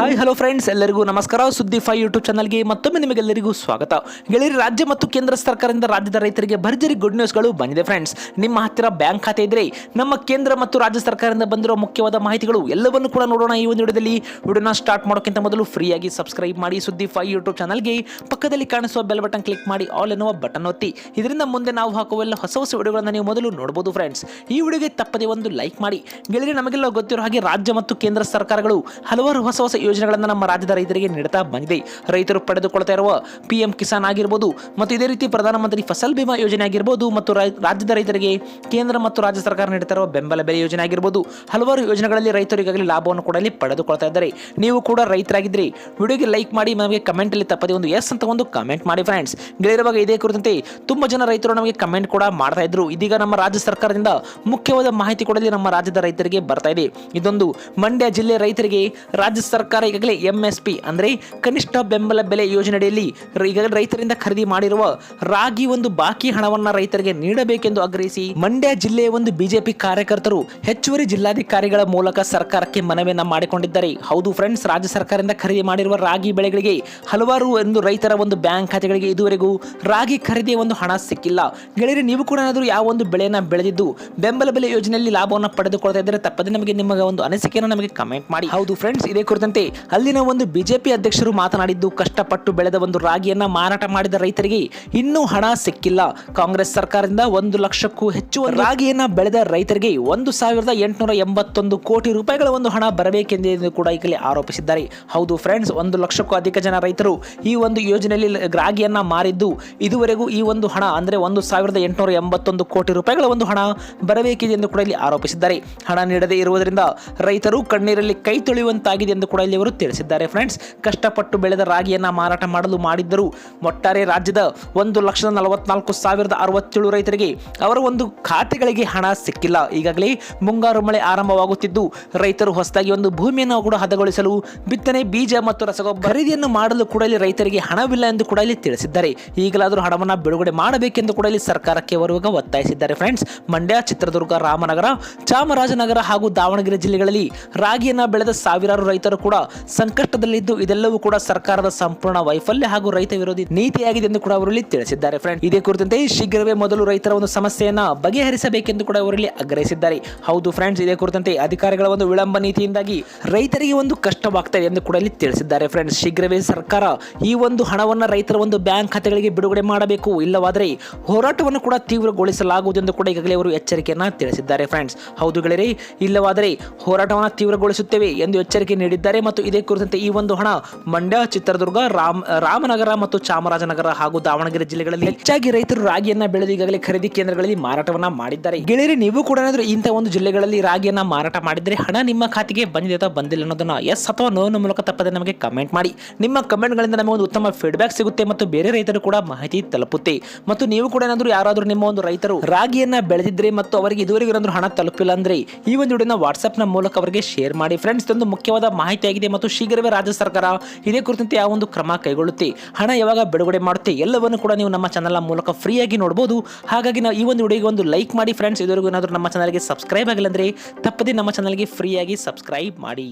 Hi hello friends, ಎಲ್ಲರಿಗೂ ನಮಸ್ಕಾರ. ಸುದ್ದಿ 5 ಯೂಟ್ಯೂಬ್ ಚಾನಲ್ಗೆ ಮತ್ತೊಮ್ಮೆ ನಿಮಗೆಲ್ಲರಿಗೂ ಸ್ವಾಗತ. ಗೆಳೆಯರಿ, ರಾಜ್ಯ ಮತ್ತು ಕೇಂದ್ರ ಸರ್ಕಾರದಿಂದ ರಾಜ್ಯದ ರೈತರಿಗೆ ಭರ್ಜರಿ ಗುಡ್ ನ್ಯೂಸ್ಗಳು ಬಂದಿದೆ ಫ್ರೆಂಡ್ಸ್. ನಿಮ್ಮ ಹತ್ತಿರ ಬ್ಯಾಂಕ್ ಖಾತೆ ಇದ್ರೆ ನಮ್ಮ ಕೇಂದ್ರ ಮತ್ತು ರಾಜ್ಯ ಸರ್ಕಾರದಿಂದ ಬಂದಿರೋ ಮುಖ್ಯವಾದ ಮಾಹಿತಿಗಳು ಎಲ್ಲವನ್ನು ಕೂಡ ನೋಡೋಣ ಈ ಒಂದು ವಿಡಿಯೋದಲ್ಲಿ. ವಿಡಿಯೋನ ಸ್ಟಾರ್ಟ್ ಮಾಡೋಕ್ಕಿಂತ ಮೊದಲು ಫ್ರೀಯಾಗಿ ಸಬ್ಸ್ಕ್ರೈಬ್ ಮಾಡಿ ಸುದ್ದಿ 5 ಯೂಟ್ಯೂಬ್ ಚಾನಲ್ಗೆ. ಪಕ್ಕದಲ್ಲಿ ಕಾಣಿಸುವ ಬೆಲ್ ಬಟನ್ ಕ್ಲಿಕ್ ಮಾಡಿ ಆಲ್ ಎನ್ನುವ ಬಟನ್ ಒತ್ತಿ. ಇದರಿಂದ ಮುಂದೆ ನಾವು ಹಾಕುವ ಎಲ್ಲ ಹೊಸ ಹೊಸ ವಿಡಿಯೋಗಳನ್ನು ನೀವು ಮೊದಲು ನೋಡಬಹುದು ಫ್ರೆಂಡ್ಸ್. ಈ ವಿಡಿಯೋಗೆ ತಪ್ಪದೆ ಒಂದು ಲೈಕ್ ಮಾಡಿ. ಗೆಳೆಯರಿ, ನಮಗೆಲ್ಲ ಗೊತ್ತಿರೋ ಹಾಗೆ ರಾಜ್ಯ ಮತ್ತು ಕೇಂದ್ರ ಸರ್ಕಾರಗಳು ಹಲವಾರು ಹೊಸ ಹೊಸ ಯೋಜನೆಗಳನ್ನು ನಮ್ಮ ರಾಜ್ಯದ ರೈತರಿಗೆ ನೀಡುತ್ತಾ ಬಂದಿದೆ. ರೈತರು ಪಡೆದುಕೊಳ್ತಾ ಇರುವ PM ಕಿಸಾನ್ ಆಗಿರಬಹುದು ಮತ್ತು ಇದೇ ರೀತಿ ಪ್ರಧಾನಮಂತ್ರಿ ಫಸಲ್ ಬಿಮಾ ಯೋಜನೆ ಆಗಿರಬಹುದು ಮತ್ತು ರಾಜ್ಯದ ರೈತರಿಗೆ ಕೇಂದ್ರ ಮತ್ತು ರಾಜ್ಯ ಸರ್ಕಾರ ನೀಡುತ್ತಾ ಇರುವ ಬೆಂಬಲ ಬೆಲೆ ಯೋಜನೆ ಆಗಿರಬಹುದು. ಹಲವಾರು ಯೋಜನೆಗಳಲ್ಲಿ ರೈತರು ಈಗಾಗಲೇ ಲಾಭವನ್ನು ಕೂಡ ಇಲ್ಲಿ ಪಡೆದುಕೊಳ್ತಾ ಇದ್ದಾರೆ. ನೀವು ಕೂಡ ರೈತರಾಗಿದ್ದರೆ ವಿಡಿಯೋಗೆ ಲೈಕ್ ಮಾಡಿ, ನಮಗೆ ಕಮೆಂಟ್ ಅಲ್ಲಿ ತಪ್ಪದೆ ಒಂದು ಎಸ್ ಅಂತ ಒಂದು ಕಮೆಂಟ್ ಮಾಡಿ ಫ್ರೆಂಡ್ಸ್. ಗೆಳೆಯರ ಇದೇ ಕುರಿತಂತೆ ತುಂಬಾ ಜನ ರೈತರು ನಮಗೆ ಕಮೆಂಟ್ ಕೂಡ ಮಾಡ್ತಾ ಇದ್ರು. ಇದೀಗ ನಮ್ಮ ರಾಜ್ಯ ಸರ್ಕಾರದಿಂದ ಮುಖ್ಯವಾದ ಮಾಹಿತಿ ಕೊಡಲಿ ನಮ್ಮ ರಾಜ್ಯದ ರೈತರಿಗೆ ಬರ್ತಾ ಇದೆ. ಇದೊಂದು ಮಂಡ್ಯ ಜಿಲ್ಲೆ ರೈತರಿಗೆ ರಾಜ್ಯ ಸರ್ಕಾರ ಈಗಾಗಲೇ MSP ಅಂದ್ರೆ ಕನಿಷ್ಠ ಬೆಂಬಲ ಬೆಲೆ ಯೋಜನೆಯಡಿಯಲ್ಲಿ ಈಗಾಗಲೇ ರೈತರಿಂದ ಖರೀದಿ ಮಾಡಿರುವ ರಾಗಿ ಒಂದು ಬಾಕಿ ಹಣವನ್ನ ರೈತರಿಗೆ ನೀಡಬೇಕೆಂದು ಆಗ್ರಹಿಸಿ ಮಂಡ್ಯ ಜಿಲ್ಲೆಯ ಒಂದು ಬಿಜೆಪಿ ಕಾರ್ಯಕರ್ತರು ಹೆಚ್ಚುವರಿ ಜಿಲ್ಲಾಧಿಕಾರಿಗಳ ಮೂಲಕ ಸರ್ಕಾರಕ್ಕೆ ಮನವಿಯನ್ನ ಮಾಡಿಕೊಂಡಿದ್ದಾರೆ. ಹೌದು ಫ್ರೆಂಡ್ಸ್, ರಾಜ್ಯ ಸರ್ಕಾರದಿಂದ ಖರೀದಿ ಮಾಡಿರುವ ರಾಗಿ ಬೆಳೆಗಳಿಗೆ ಹಲವಾರು ಒಂದು ರೈತರ ಒಂದು ಬ್ಯಾಂಕ್ ಖಾತೆಗಳಿಗೆ ಇದುವರೆಗೂ ರಾಗಿ ಖರೀದಿಯ ಒಂದು ಹಣ ಸಿಕ್ಕಿಲ್ಲ. ಗೆಳೆಯರೆ, ನೀವು ಕೂಡ ಏನಾದರೂ ಯಾವ ಒಂದು ಬೆಳೆಯನ್ನ ಬೆಳೆದಿದ್ದು ಬೆಂಬಲ ಬೆಲೆ ಯೋಜನೆಯಲ್ಲಿ ಲಾಭವನ್ನು ಪಡೆದುಕೊಳ್ತಾ ಇದ್ದರೆ ತಪ್ಪದೆ ನಮಗೆ ನಿಮ್ಮ ಒಂದು ಅನಿಸಿಕೆಯನ್ನು ನಮಗೆ ಕಮೆಂಟ್ ಮಾಡಿ. ಹೌದು ಫ್ರೆಂಡ್ಸ್, ಇದೇ ಕುರಿತಂತೆ ಅಲ್ಲಿನ ಒಂದು ಬಿಜೆಪಿ ಅಧ್ಯಕ್ಷರು ಮಾತನಾಡಿದ್ದು, ಕಷ್ಟಪಟ್ಟು ಬೆಳೆದ ಒಂದು ರಾಗಿಯನ್ನ ಮಾರಾಟ ಮಾಡಿದ ರೈತರಿಗೆ ಇನ್ನೂ ಹಣ ಸಿಕ್ಕಿಲ್ಲ. ಕಾಂಗ್ರೆಸ್ ಸರ್ಕಾರದಿಂದ 1 ಲಕ್ಷಕ್ಕೂ ಹೆಚ್ಚು ರಾಗಿಯನ್ನ ಬೆಳೆದ ರೈತರಿಗೆ 1,881 ಕೋಟಿ ರೂಪಾಯಿಗಳ ಒಂದು ಹಣ ಬರಬೇಕೆಂದು ಕೂಡ ಈಗಲೇ ಆರೋಪಿಸಿದ್ದಾರೆ. ಹೌದು ಫ್ರೆಂಡ್ಸ್, 1 ಲಕ್ಷಕ್ಕೂ ಅಧಿಕ ಜನ ರೈತರು ಈ ಒಂದು ಯೋಜನೆಯಲ್ಲಿ ರಾಗಿಯನ್ನ ಮಾರಿದ್ದು ಇದುವರೆಗೂ ಈ ಒಂದು ಹಣ ಅಂದ್ರೆ 1,881 ಕೋಟಿ ರೂಪಾಯಿಗಳ ಒಂದು ಹಣ ಬರಬೇಕಿದೆ ಎಂದು ಕೂಡ ಇಲ್ಲಿ ಆರೋಪಿಸಿದ್ದಾರೆ. ಹಣ ನೀಡದೇ ಇರುವುದರಿಂದ ರೈತರು ಕಣ್ಣೀರಲ್ಲಿ ಕೈ ತೊಳೆಯುವಂತಾಗಿದೆ ಎಂದು ಕೂಡ ಇಲ್ಲಿ ಅವರು ತಿಳಿಸಿದ್ದಾರೆ. ಫ್ರೆಂಡ್ಸ್, ಕಷ್ಟಪಟ್ಟು ಬೆಳೆದ ರಾಗಿಯನ್ನ ಮಾರಾಟ ಮಾಡಲು ಮಾಡಿದ್ದರು. ಒಟ್ಟಾರೆ ರಾಜ್ಯದ 1,44,067 ರೈತರಿಗೆ ಅವರ ಒಂದು ಖಾತೆಗಳಿಗೆ ಹಣ ಸಿಕ್ಕಿಲ್ಲ. ಈಗಾಗಲೇ ಮುಂಗಾರು ಮಳೆ ಆರಂಭವಾಗುತ್ತಿದ್ದು ರೈತರು ಹೊಸದಾಗಿ ಒಂದು ಭೂಮಿಯನ್ನು ಕೂಡ ಹದಗೊಳಿಸಲು ಬಿತ್ತನೆ ಬೀಜ ಮತ್ತು ರಸಗೊಬ್ಬರ ಖರೀದಿಯನ್ನು ಮಾಡಲು ಕೂಡ ಇಲ್ಲಿ ರೈತರಿಗೆ ಹಣವಿಲ್ಲ ಎಂದು ಕೂಡ ಇಲ್ಲಿ ತಿಳಿಸಿದ್ದಾರೆ. ಈಗಲಾದರೂ ಹಣವನ್ನು ಬಿಡುಗಡೆ ಮಾಡಬೇಕೆಂದು ಕೂಡ ಇಲ್ಲಿ ಸರ್ಕಾರಕ್ಕೆ ಬರುವಾಗ ಒತ್ತಾಯಿಸಿದ್ದಾರೆ. ಫ್ರೆಂಡ್ಸ್, ಮಂಡ್ಯ, ಚಿತ್ರದುರ್ಗ, ರಾಮನಗರ, ಚಾಮರಾಜನಗರ ಹಾಗೂ ದಾವಣಗೆರೆ ಜಿಲ್ಲೆಗಳಲ್ಲಿ ರಾಗಿಯನ್ನ ಬೆಳೆದ ಸಾವಿರಾರು ರೈತರು ಕೂಡ ಸಂಕಷ್ಟದಲ್ಲಿದ್ದು ಇದೆಲ್ಲವೂ ಕೂಡ ಸರ್ಕಾರದ ಸಂಪೂರ್ಣ ವೈಫಲ್ಯ ಹಾಗೂ ರೈತ ವಿರೋಧಿ ನೀತಿಯಾಗಿದೆ ಎಂದು ಕೂಡ ಅವರಲ್ಲಿ ತಿಳಿಸಿದ್ದಾರೆ. ಫ್ರೆಂಡ್, ಇದೇ ಕುರಿತಂತೆ ಶೀಘ್ರವೇ ಮೊದಲು ರೈತರ ಒಂದು ಸಮಸ್ಯೆಯನ್ನ ಬಗೆಹರಿಸಬೇಕೆಂದು ಕೂಡ ಅವರಲ್ಲಿ ಆಗ್ರಹಿಸಿದ್ದಾರೆ. ಹೌದು ಫ್ರೆಂಡ್ಸ್, ಇದೇ ಕುರಿತಂತೆ ಅಧಿಕಾರಿಗಳ ಒಂದು ವಿಳಂಬ ನೀತಿಯಿಂದಾಗಿ ರೈತರಿಗೆ ಒಂದು ಕಷ್ಟವಾಗ್ತದೆ ಎಂದು ಕೂಡ ಇಲ್ಲಿ ತಿಳಿಸಿದ್ದಾರೆ. ಫ್ರೆಂಡ್ಸ್, ಶೀಘ್ರವೇ ಸರ್ಕಾರ ಈ ಒಂದು ಹಣವನ್ನು ರೈತರ ಒಂದು ಬ್ಯಾಂಕ್ ಖಾತೆಗಳಿಗೆ ಬಿಡುಗಡೆ ಮಾಡಬೇಕು, ಇಲ್ಲವಾದರೆ ಹೋರಾಟವನ್ನು ಕೂಡ ತೀವ್ರಗೊಳಿಸಲಾಗುವುದು ಎಂದು ಕೂಡ ಈಗಾಗಲೇ ಅವರು ಎಚ್ಚರಿಕೆಯನ್ನ ತಿಳಿಸಿದ್ದಾರೆ. ಫ್ರೆಂಡ್ಸ್, ಹೌದು ಗೆಳೆಯರೇ, ಇಲ್ಲವಾದರೆ ಹೋರಾಟವನ್ನು ತೀವ್ರಗೊಳಿಸುತ್ತೇವೆ ಎಂದು ಎಚ್ಚರಿಕೆ ನೀಡಿದ್ದಾರೆ. ಮತ್ತು ಇದೇ ಕುರಿತಂತೆ ಈ ಒಂದು ಹಣ ಮಂಡ್ಯ, ಚಿತ್ರದುರ್ಗ, ರಾಮನಗರ ಮತ್ತು ಚಾಮರಾಜನಗರ ಹಾಗೂ ದಾವಣಗೆರೆ ಜಿಲ್ಲೆಗಳಲ್ಲಿ ಹೆಚ್ಚಾಗಿ ರೈತರು ರಾಗಿಯನ್ನ ಬೆಳೆದು ಈಗಾಗಲೇ ಖರೀದಿ ಕೇಂದ್ರಗಳಲ್ಲಿ ಮಾರಾಟವನ್ನ ಮಾಡಿದ್ದಾರೆ. ಗೆಳೆಯರಿ, ನೀವು ಕೂಡ ಏನಾದರೂ ಇಂತಹ ಒಂದು ಜಿಲ್ಲೆಗಳಲ್ಲಿ ರಾಗಿಯನ್ನ ಮಾರಾಟ ಮಾಡಿದ್ರೆ ಹಣ ನಿಮ್ಮ ಖಾತೆಗೆ ಬಂದಿದೆ ಅಥವಾ ಬಂದಿಲ್ಲ ಅನ್ನೋದನ್ನ ಎಸ್ ಅಥವಾ ನೋ ಮೂಲಕ ತಪ್ಪದೆ ನಮಗೆ ಕಮೆಂಟ್ ಮಾಡಿ. ನಿಮ್ಮ ಕಮೆಂಟ್ಗಳಿಂದ ನಮಗೆ ಒಂದು ಉತ್ತಮ ಫೀಡ್ಬ್ಯಾಕ್ ಸಿಗುತ್ತೆ ಮತ್ತು ಬೇರೆ ರೈತರು ಕೂಡ ಮಾಹಿತಿ ತಲುಪುತ್ತೆ. ಮತ್ತು ನೀವು ಕೂಡ ಏನಾದರೂ ಯಾರಾದರೂ ನಿಮ್ಮ ಒಂದು ರೈತರು ರಾಗಿಯನ್ನ ಬೆಳೆದಿದ್ರೆ ಮತ್ತು ಅವರಿಗೆ ಇದುವರೆಗೂ ಏನಾದರೂ ಹಣ ತಲುಪಿಲ್ಲ ಅಂದ್ರೆ ಈ ಒಂದು ವಿಡಿಯೋನ ವಾಟ್ಸ್ಆಪ್ ನ ಮೂಲಕ ಅವರಿಗೆ ಶೇರ್ ಮಾಡಿ. ಫ್ರೆಂಡ್ಸ್, ಇದೊಂದು ಮುಖ್ಯವಾದ ಮಾಹಿತಿಯಾಗಿದೆ ಮತ್ತು ಶೀಘ್ರವೇ ರಾಜ್ಯ ಸರ್ಕಾರ ಇದೇ ಕುರಿತಂತೆ ಯಾವ ಒಂದು ಕ್ರಮ ಕೈಗೊಳ್ಳುತ್ತೆ, ಹಣ ಯಾವಾಗ ಬಿಡುಗಡೆ ಮಾಡುತ್ತೆ ಎಲ್ಲವನ್ನು ಕೂಡ ನೀವು ನಮ್ಮ ಚಾನಲ್ ಮೂಲಕ ಫ್ರೀಯಾಗಿ ನೋಡಬಹುದು. ಹಾಗಾಗಿ ನಾವು ಈ ಒಂದು ವಿಡಿಯೋಗೆ ಒಂದು ಲೈಕ್ ಮಾಡಿ. ಫ್ರೆಂಡ್ಸ್, ಇದುವರೆಗೂ ಏನಾದರೂ ನಮ್ಮ ಚಾನಲ್ಗೆ ಸಬ್ಸ್ಕ್ರೈಬ್ ಆಗಿಲ್ಲ ಅಂದ್ರೆ ತಪ್ಪದೆ ನಮ್ಮ ಚಾನಲ್ಗೆ ಫ್ರೀಯಾಗಿ ಸಬ್ಸ್ಕ್ರೈಬ್ ಮಾಡಿ.